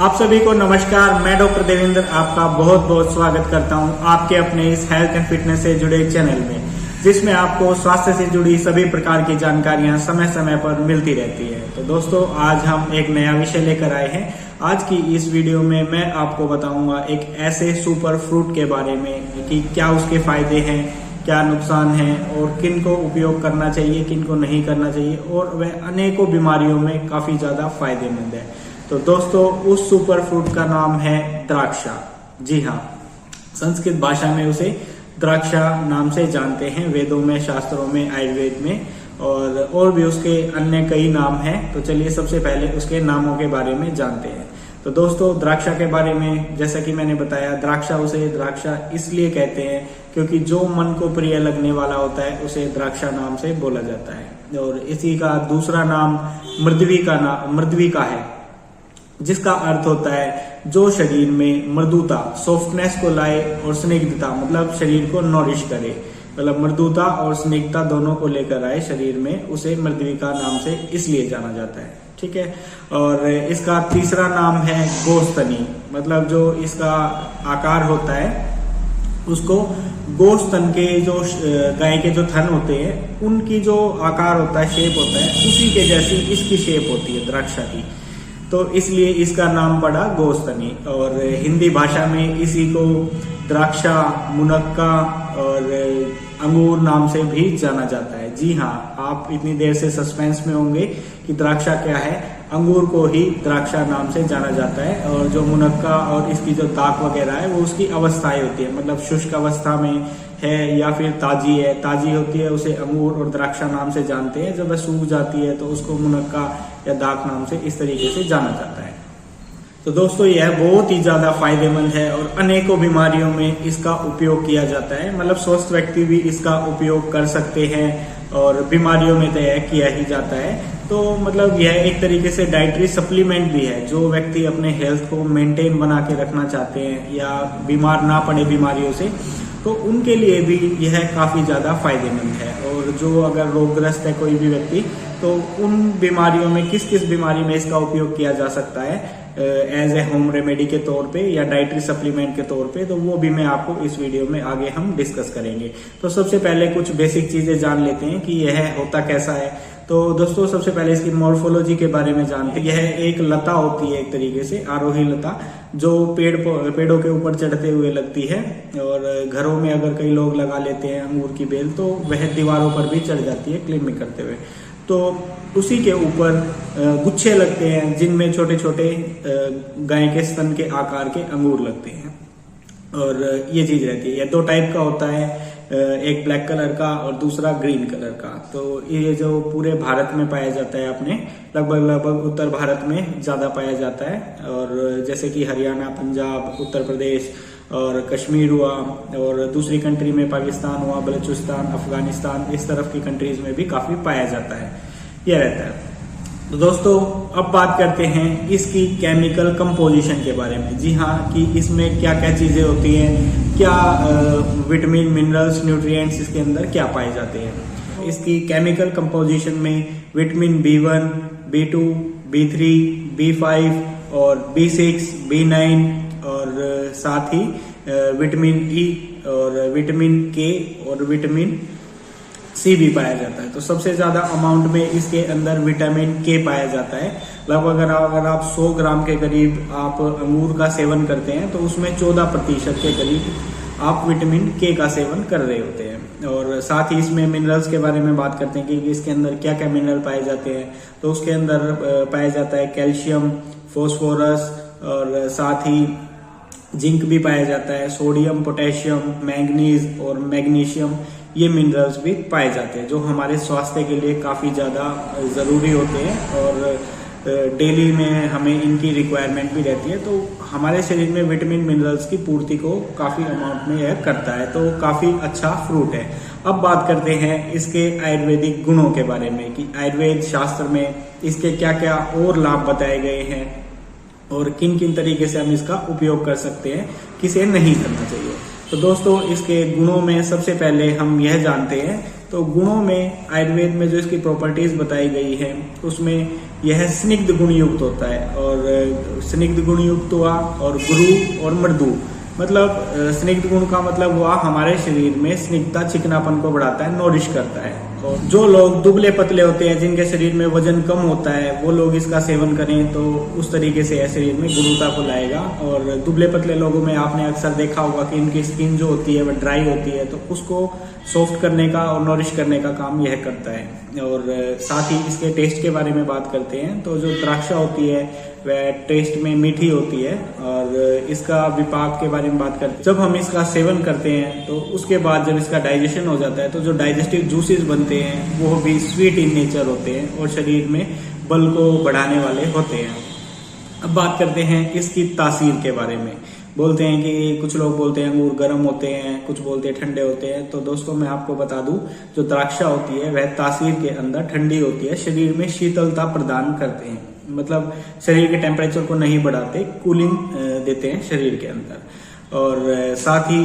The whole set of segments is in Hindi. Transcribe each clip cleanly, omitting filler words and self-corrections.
आप सभी को नमस्कार। मैं डॉक्टर देवेंद्र आपका बहुत बहुत स्वागत करता हूं आपके अपने इस हेल्थ एंड फिटनेस से जुड़े चैनल में, जिसमें आपको स्वास्थ्य से जुड़ी सभी प्रकार की जानकारियां समय समय पर मिलती रहती है। तो दोस्तों, आज हम एक नया विषय लेकर आए हैं। आज की इस वीडियो में मैं आपको बताऊंगा एक ऐसे सुपर फ्रूट के बारे में कि क्या उसके फायदे हैं, क्या नुकसान है और किन को उपयोग करना चाहिए, किन को नहीं करना चाहिए, और वह अनेकों बीमारियों में काफी ज्यादा फायदेमंद है। तो दोस्तों, उस सुपर फ्रूट का नाम है द्राक्षा। जी हाँ, संस्कृत भाषा में उसे द्राक्षा नाम से जानते हैं, वेदों में, शास्त्रों में, आयुर्वेद में, और भी उसके अन्य कई नाम हैं। तो चलिए सबसे पहले उसके नामों के बारे में जानते हैं। तो दोस्तों, द्राक्षा के बारे में जैसा कि मैंने बताया, उसे द्राक्षा इसलिए कहते हैं क्योंकि जो मन को प्रिय लगने वाला होता है उसे द्राक्षा नाम से बोला जाता है। और इसी का दूसरा नाम मृद्विका है, जिसका अर्थ होता है जो शरीर में मृदुता, सॉफ्टनेस को लाए, और स्निग्धता मतलब शरीर को नॉरिश करे, मतलब मृदुता और स्निग्धता दोनों को लेकर आए शरीर में, उसे मृद्विका नाम से इसलिए जाना जाता है। ठीक है। और इसका तीसरा नाम है गोस्तनी, मतलब जो इसका आकार होता है उसको गोस्तन के जो गाय के जो थन होते हैं उनकी जो आकार होता है, शेप होता है, उसी के जैसी इसकी शेप होती है द्राक्षा की। तो इसलिए इसका नाम पड़ा गोस्तनी। और हिंदी भाषा में इसी को द्राक्षा, मुनक्का और अंगूर नाम से भी जाना जाता है। जी हाँ, आप इतनी देर से सस्पेंस में होंगे कि द्राक्षा क्या है। अंगूर को ही द्राक्षा नाम से जाना जाता है, और जो मुनक्का और इसकी जो दाग वगैरह है वो उसकी अवस्थाएं होती है, मतलब शुष्क अवस्था में है या फिर ताजी होती है, उसे अंगूर और द्राक्षा नाम से जानते हैं। जब वह सूख जाती है तो उसको मुनक्का या दाग नाम से इस तरीके से जाना जाता है। तो दोस्तों, यह बहुत ही ज्यादा फायदेमंद है और अनेकों बीमारियों में इसका उपयोग किया जाता है। मतलब स्वस्थ व्यक्ति भी इसका उपयोग कर सकते हैं और बीमारियों में तो यह किया ही जाता है। तो मतलब यह एक तरीके से डाइटरी सप्लीमेंट भी है। जो व्यक्ति अपने हेल्थ को मेंटेन बना के रखना चाहते हैं या बीमार ना पड़े बीमारियों से, तो उनके लिए भी यह काफी ज्यादा फायदेमंद है। और जो अगर रोगग्रस्त है कोई भी व्यक्ति, तो उन बीमारियों में किस बीमारी में इसका उपयोग किया जा सकता है एज ए होम रेमेडी के तौर पे या डाइटरी सप्लीमेंट के तौर पे, तो वो भी मैं आपको इस वीडियो में आगे हम डिस्कस करेंगे। तो सबसे पहले कुछ बेसिक चीजें जान लेते हैं कि यह होता कैसा है। तो दोस्तों, सबसे पहले इसकी मॉर्फोलॉजी के बारे में जानते हैं। यह एक लता होती है, एक तरीके से आरोही लता, जो पेड़ों के ऊपर चढ़ते हुए लगती है। और घरों में अगर कई लोग लगा लेते हैं अंगूर की बेल, तो वह दीवारों पर भी चढ़ जाती है क्लिमिंग करते हुए। तो उसी के ऊपर गुच्छे लगते हैं, जिनमें छोटे छोटे गाय के स्तन के आकार के अंगूर लगते हैं। और ये चीज रहती है। यह दो टाइप का होता है, एक ब्लैक कलर का और दूसरा ग्रीन कलर का। तो ये जो पूरे भारत में पाया जाता है, अपने लगभग उत्तर भारत में ज्यादा पाया जाता है। और जैसे कि हरियाणा, पंजाब, उत्तर प्रदेश और कश्मीर हुआ, और दूसरी कंट्री में पाकिस्तान हुआ, बलूचिस्तान, अफगानिस्तान, इस तरफ की कंट्रीज में भी काफी पाया जाता है, यह रहता है। तो दोस्तों, अब बात करते हैं इसकी केमिकल कंपोजिशन के बारे में। जी हाँ, कि इसमें क्या क्या चीजें होती हैं, क्या विटामिन, मिनरल्स, न्यूट्रिएंट्स इसके अंदर क्या पाए जाते हैं। इसकी केमिकल कंपोजिशन में vitamin B1, B2, B3, B5 और B6, B9 और साथ ही विटामिन E और विटामिन K और विटामिन C भी पाया जाता है। तो सबसे ज्यादा अमाउंट में इसके अंदर विटामिन K पाया जाता है। लगभग अगर आप 100 ग्राम के करीब आप अंगूर का सेवन करते हैं, तो उसमें 14% के करीब आप विटामिन K का सेवन कर रहे होते हैं। और साथ ही इसमें मिनरल्स के बारे में बात करते हैं कि इसके अंदर क्या क्या मिनरल पाए जाते हैं। तो उसके अंदर पाया जाता है कैल्शियम, फॉस्फोरस, और साथ ही जिंक भी पाया जाता है, सोडियम, पोटेशियम, मैंगनीज और मैग्नीशियम, ये मिनरल्स भी पाए जाते हैं, जो हमारे स्वास्थ्य के लिए काफी ज्यादा जरूरी होते हैं। और डेली में हमें इनकी रिक्वायरमेंट भी रहती है। तो हमारे शरीर में विटामिन, मिनरल्स की पूर्ति को काफी अमाउंट में यह करता है। तो काफी अच्छा फ्रूट है। अब बात करते हैं इसके आयुर्वेदिक गुणों के बारे में, कि आयुर्वेद शास्त्र में इसके क्या क्या और लाभ बताए गए हैं और किन किन तरीके से हम इसका उपयोग कर सकते हैं, किसे नहीं करना चाहिए। तो दोस्तों, इसके गुणों में सबसे पहले हम यह जानते हैं तो गुणों में आयुर्वेद में जो इसकी प्रॉपर्टीज बताई गई है उसमें यह स्निग्ध गुण युक्त होता है, और स्निग्ध गुण युक्त हुआ, और गुरु और मृदु मतलब स्निग्ध गुण का मतलब हुआ हमारे शरीर में स्निग्धता चिकनापन को बढ़ाता है, नोरिश करता है। और जो लोग दुबले पतले होते हैं, जिनके शरीर में वजन कम होता है, वो लोग इसका सेवन करें तो उस तरीके से शरीर में गुरुता को लाएगा। और दुबले पतले लोगों में आपने अक्सर देखा होगा कि इनकी स्किन जो होती है वह ड्राई होती है, तो उसको सॉफ्ट करने का और नॉरिश करने का काम यह करता है। और साथ ही इसके टेस्ट के बारे में बात करते हैं तो जो द्राक्षा होती है वह टेस्ट में मीठी होती है। और इसका विपाक के बारे में बात करते हैं, जब हम इसका सेवन करते हैं तो उसके बाद जब इसका डाइजेशन हो जाता है तो जो डाइजेस्टिव जूसेस बनते हैं वो भी स्वीट इन नेचर होते हैं और शरीर में बल को बढ़ाने वाले होते हैं। अब बात करते हैं इसकी तासीर के बारे में। बोलते हैं कि कुछ लोग बोलते हैं अंगूर गर्म होते हैं, कुछ बोलते हैं ठंडे होते हैं। तो दोस्तों मैं आपको बता दूं, जो द्राक्षा होती है वह तासीर के अंदर ठंडी होती है, शरीर में शीतलता प्रदान करते हैं, मतलब शरीर के टेम्परेचर को नहीं बढ़ाते, कूलिंग देते हैं शरीर के अंदर। और साथ ही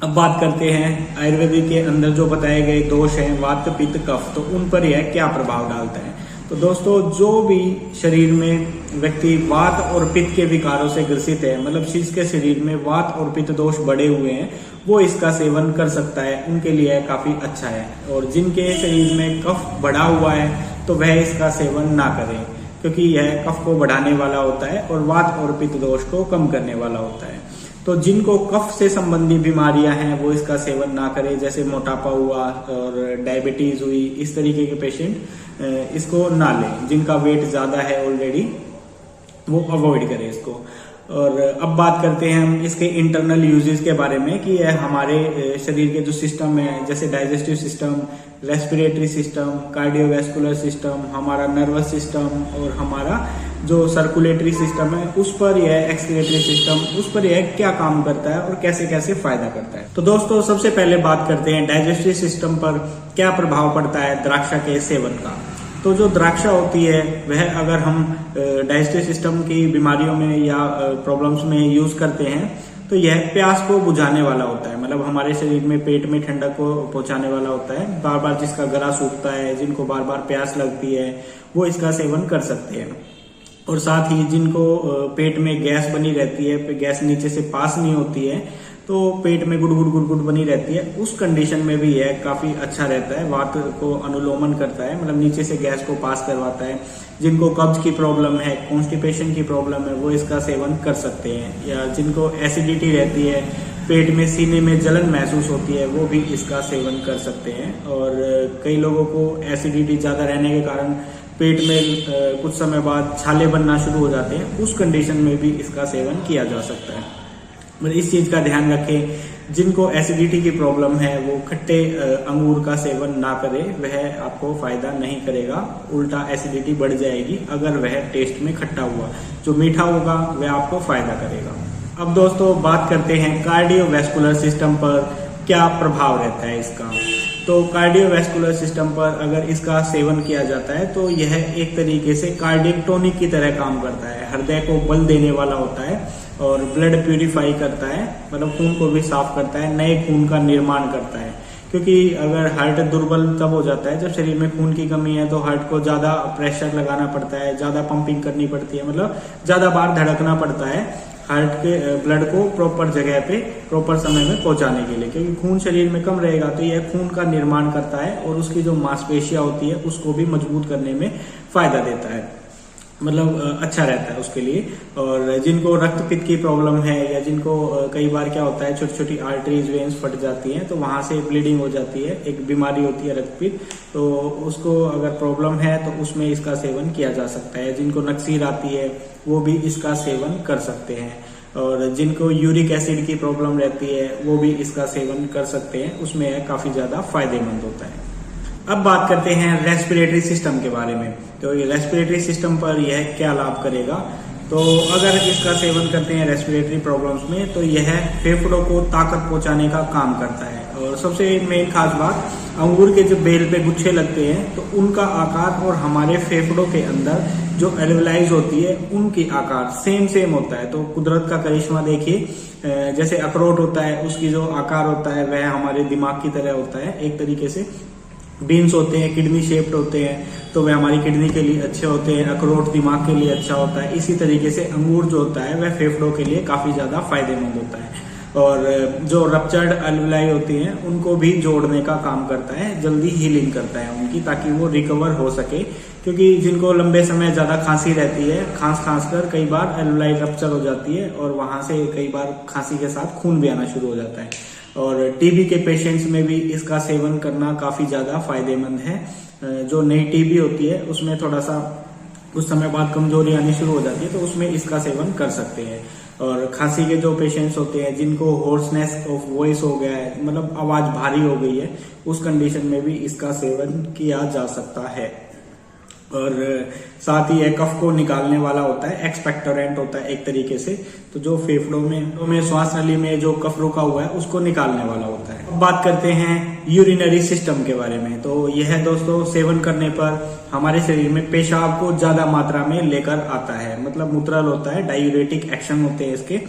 अब बात करते हैं आयुर्वेदिक के अंदर जो बताए गए दोष हैं वात पित्त कफ, तो उन पर यह क्या प्रभाव डालता है। तो दोस्तों जो भी शरीर में व्यक्ति वात और पित्त के विकारों से ग्रसित है, मतलब जिसके शरीर में वात और पित्त दोष बढ़े हुए हैं, वो इसका सेवन कर सकता है, उनके लिए काफी अच्छा है। और जिनके शरीर में कफ बढ़ा हुआ है तो वह इसका सेवन ना करें, क्योंकि यह कफ को बढ़ाने वाला होता है और वात और पित्त दोष को कम करने वाला होता है। तो जिनको कफ से संबंधी बीमारियां हैं वो इसका सेवन ना करें, जैसे मोटापा हुआ और डायबिटीज हुई, इस तरीके के पेशेंट इसको ना लें। जिनका वेट ज्यादा है ऑलरेडी वो अवॉइड करें इसको। और अब बात करते हैं हम इसके इंटरनल यूजेस के बारे में कि यह हमारे शरीर के जो सिस्टम है, जैसे digestive system, respiratory system, cardiovascular system, हमारा नर्वस सिस्टम और हमारा जो सर्कुलेटरी सिस्टम है उस पर यह, एक्सक्रीटरी सिस्टम, उस पर यह क्या काम करता है और कैसे कैसे फायदा करता है। तो दोस्तों सबसे पहले बात करते हैं डाइजेस्टिव सिस्टम पर क्या प्रभाव पड़ता है द्राक्षा के सेवन का। तो जो द्राक्षा होती है वह अगर हम डाइजेस्टिव सिस्टम की बीमारियों में या प्रॉब्लम्स में यूज करते हैं तो यह प्यास को बुझाने वाला होता है, मतलब हमारे शरीर में पेट में ठंडक को पहुंचाने वाला होता है। बार बार जिसका गला सूखता है, जिनको बार बार प्यास लगती है, वो इसका सेवन कर सकते हैं। और साथ ही जिनको पेट में गैस बनी रहती है, गैस नीचे से पास नहीं होती है, तो पेट में गुड़गुड़ बनी रहती है, उस कंडीशन में भी यह काफी अच्छा रहता है, वात को अनुलोमन करता है, मतलब नीचे से गैस को पास करवाता है। जिनको कब्ज की प्रॉब्लम है, कॉन्स्टिपेशन की प्रॉब्लम है, वो इसका सेवन कर सकते हैं। या जिनको एसिडिटी रहती है, पेट में सीने में जलन महसूस होती है, वो भी इसका सेवन कर सकते हैं। और कई लोगों को एसिडिटी ज्यादा रहने के कारण पेट में कुछ समय बाद छाले बनना शुरू हो जाते हैं, उस कंडीशन में भी इसका सेवन किया जा सकता है। मतलब इस चीज का ध्यान रखें, जिनको एसिडिटी की प्रॉब्लम है वो खट्टे अंगूर का सेवन ना करें, वह आपको फायदा नहीं करेगा, उल्टा एसिडिटी बढ़ जाएगी अगर वह टेस्ट में खट्टा हुआ। जो मीठा होगा वह आपको फायदा करेगा। अब दोस्तों बात करते हैं कार्डियोवैस्कुलर सिस्टम पर क्या प्रभाव रहता है इसका। तो कार्डियोवैस्कुलर सिस्टम पर अगर इसका सेवन किया जाता है तो यह एक तरीके से कार्डियक टॉनिक की तरह काम करता है, हृदय को बल देने वाला होता है और ब्लड प्यूरिफाई करता है, मतलब खून को भी साफ करता है, नए खून का निर्माण करता है। क्योंकि अगर हार्ट दुर्बल तब हो जाता है जब शरीर में खून की कमी है, तो हार्ट को ज्यादा प्रेशर लगाना पड़ता है, ज्यादा पंपिंग करनी पड़ती है, मतलब ज्यादा बार धड़कना पड़ता है हार्ट के ब्लड को प्रॉपर जगह पे प्रॉपर समय में पहुंचाने के लिए। क्योंकि खून शरीर में कम रहेगा तो यह खून का निर्माण करता है और उसकी जो मांसपेशियां होती है उसको भी मजबूत करने में फायदा देता है, मतलब अच्छा रहता है उसके लिए। और जिनको रक्तपित्त की प्रॉब्लम है या जिनको कई बार क्या होता है छोटी छोटी आर्टरीज वेन्स फट जाती हैं तो वहां से ब्लीडिंग हो जाती है, एक बीमारी होती है रक्तपित्त, तो उसको अगर प्रॉब्लम है तो उसमें इसका सेवन किया जा सकता है। जिनको नक्सीर आती है वो भी इसका सेवन कर सकते हैं। और जिनको यूरिक एसिड की प्रॉब्लम रहती है वो भी इसका सेवन कर सकते हैं, उसमें काफी ज्यादा फायदेमंद होता है। अब बात करते हैं रेस्पिरेटरी सिस्टम के बारे में। तो ये रेस्पिरेटरी सिस्टम पर यह क्या लाभ करेगा। तो अगर इसका सेवन करते हैं रेस्पिरेटरी प्रॉब्लम्स में तो यह फेफड़ों को ताकत पहुंचाने का काम करता है। और सबसे मेन खास बात, अंगूर के जो बेल पे गुच्छे लगते हैं तो उनका आकार और हमारे फेफड़ों के अंदर जो एल्वेलाइज होती है उनकी आकार सेम होता है। तो कुदरत का करिश्मा देखिए, जैसे अखरोट होता है उसकी जो आकार होता है वह हमारे दिमाग की तरह होता है एक तरीके से, बीन्स होते हैं किडनी शेप्ड होते हैं, तो वे हमारी किडनी के लिए अच्छे होते हैं। अखरोट दिमाग के लिए अच्छा होता है। इसी तरीके से अंगूर जो होता है वह फेफड़ों के लिए काफी ज्यादा फायदेमंद होता है। और जो रप्चर्ड अल्वेलाई होती हैं उनको भी जोड़ने का काम करता है, जल्दी हीलिंग करता है उनकी, ताकि वो रिकवर हो सके। क्योंकि जिनको लंबे समय ज्यादा खांसी रहती है, खांस कर कई बार अल्वेलाई रप्चर हो जाती है और वहां से कई बार खांसी के साथ खून भी आना शुरू हो जाता है। और टीबी के पेशेंट्स में भी इसका सेवन करना काफी ज्यादा फायदेमंद है। जो नई टीबी होती है उसमें थोड़ा सा कुछ समय बाद कमजोरी आनी शुरू हो जाती है, तो उसमें इसका सेवन कर सकते हैं। और खांसी के जो पेशेंट्स होते हैं जिनको होर्सनेस ऑफ वॉइस हो गया है, मतलब आवाज भारी हो गई है, उस कंडीशन में भी इसका सेवन किया जा सकता है। और साथ ही कफ को निकालने वाला होता है, एक्सपेक्टोरेंट होता है एक तरीके से। तो जो फेफड़ों में श्वास नली में जो कफ रुका हुआ है उसको निकालने वाला होता है। अब बात करते हैं यूरिनरी सिस्टम के बारे में। तो यह दोस्तों सेवन करने पर हमारे शरीर में पेशाब को ज्यादा मात्रा में लेकर आता है, मतलब मूत्रल होता है, डायूरेटिक एक्शन होते हैं इसके,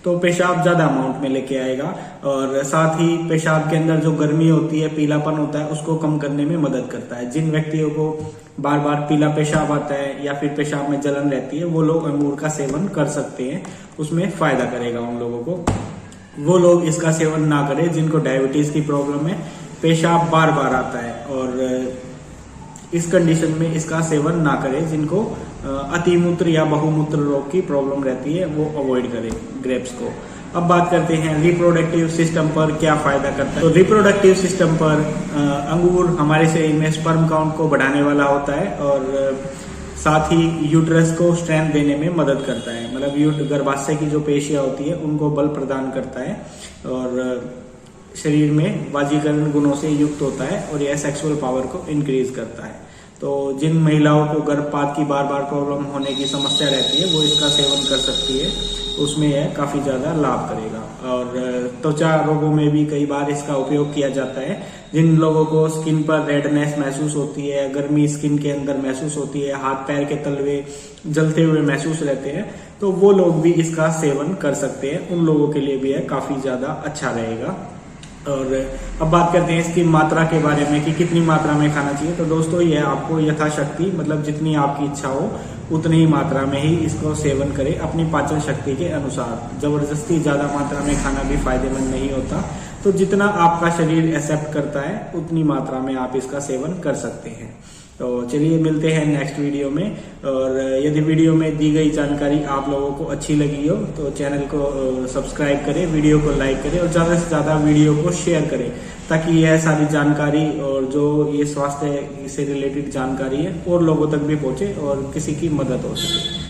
तो पेशाब ज्यादा अमाउंट में लेके आएगा। और साथ ही पेशाब के अंदर जो गर्मी होती है, पीलापन होता है, उसको कम करने में मदद करता है। जिन व्यक्तियों को बार बार पीला पेशाब आता है या फिर पेशाब में जलन रहती है, वो लोग अंगूर का सेवन कर सकते हैं, उसमें फायदा करेगा उन लोगों को। वो लोग इसका सेवन ना करें जिनको डायबिटीज की प्रॉब्लम है, पेशाब बार बार आता है, और इस कंडीशन में इसका सेवन ना करें। जिनको अतिमूत्र या बहुमूत्र रोग की प्रॉब्लम रहती है वो अवॉइड करें ग्रेप्स को। अब बात करते हैं रिप्रोडक्टिव सिस्टम पर क्या फायदा करता है। तो रिप्रोडक्टिव सिस्टम पर अंगूर हमारे शरीर में स्पर्म काउंट को बढ़ाने वाला होता है और साथ ही यूट्रस को स्ट्रेंथ देने में मदद करता है, मतलब गर्भाशय की जो पेशियां होती है उनको बल प्रदान करता है और शरीर में वाजीकरण गुणों से युक्त होता है और यह सेक्सुअल पावर को इंक्रीज करता है। तो जिन महिलाओं को गर्भपात की बार बार प्रॉब्लम होने की समस्या रहती है वो इसका सेवन कर सकती है, उसमें यह काफी ज्यादा लाभ करेगा। और त्वचा रोगों में भी कई बार इसका उपयोग किया जाता है। जिन लोगों को स्किन पर रेडनेस महसूस होती है, गर्मी स्किन के अंदर महसूस होती है, हाथ पैर के तलवे जलते हुए महसूस रहते हैं, तो वो लोग भी इसका सेवन कर सकते हैं। उन लोगों के लिए भी यह काफी ज्यादा अच्छा रहेगा। और अब बात करते हैं इसकी मात्रा के बारे में कि कितनी मात्रा में खाना चाहिए। तो दोस्तों यह आपको यथाशक्ति, मतलब जितनी आपकी इच्छा हो उतनी ही मात्रा में ही इसको सेवन करें अपनी पाचन शक्ति के अनुसार। जबरदस्ती ज्यादा मात्रा में खाना भी फायदेमंद नहीं होता, तो जितना आपका शरीर एक्सेप्ट करता है उतनी मात्रा में आप इसका सेवन कर सकते हैं। तो चलिए मिलते हैं नेक्स्ट वीडियो में। और यदि वीडियो में दी गई जानकारी आप लोगों को अच्छी लगी हो तो चैनल को सब्सक्राइब करें, वीडियो को लाइक करें और ज़्यादा से ज़्यादा वीडियो को शेयर करें, ताकि यह सारी जानकारी और जो ये स्वास्थ्य से रिलेटेड जानकारी है और लोगों तक भी पहुंचे और किसी की मदद हो सके।